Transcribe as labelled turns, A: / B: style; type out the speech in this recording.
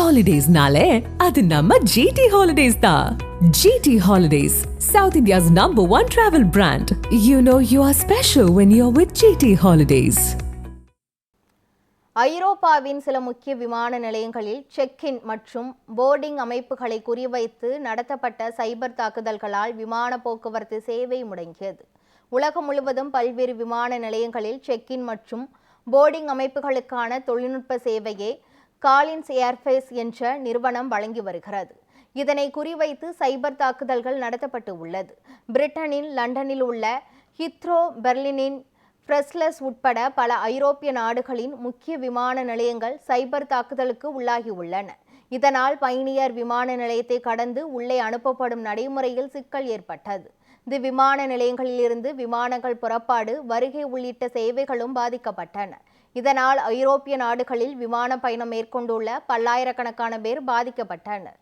A: Holidays-nale, adu namma GT Holidays da. GT Holidays, South India's #1 travel brand. You know you are special when you're with GT Holidays.
B: ஐரோப்பாவின் சில முக்கிய விமான நிலையங்களில் check-in மற்றும் boarding அமைப்புகளை குறிவைத்து நடத்தப்பட்ட சைபர் தாக்குதல்களால் விமான போக்குவரத்து சேவை முடங்கியது. உலகம் முழுவதும் பல்வேறு விமான நிலையங்களில் செக்-இன் மற்றும் போர்டிங் அமைப்புகளுக்கான தொழில்நுட்ப சேவையை காலின்ஸ் ஏர்ஃபேஸ் என்ற நிறுவனம் வழங்கி வருகிறது. இதனை குறிவைத்து சைபர் தாக்குதல்கள் நடத்தப்பட்டு உள்ளது. பிரிட்டனின் லண்டனில் உள்ள ஹீத்ரோ, பெர்லினின் பிரஸ்லஸ் உட்பட பல ஐரோப்பிய நாடுகளின் முக்கிய விமான நிலையங்கள் சைபர் தாக்குதலுக்கு உள்ளாகியுள்ளன. இதனால் பயணியர் விமான நிலையத்தை கடந்து உள்ளே அனுப்பப்படும் நடைமுறையில் சிக்கல் ஏற்பட்டது. இந்த விமான நிலையங்களிலிருந்து விமானங்கள் புறப்பாடு, வருகை உள்ளிட்ட சேவைகளும் பாதிக்கப்பட்டன. இதனால் ஐரோப்பிய நாடுகளில் விமான பயணம் மேற்கொண்டுள்ள பல்லாயிரக்கணக்கான பேர் பாதிக்கப்பட்டனர்.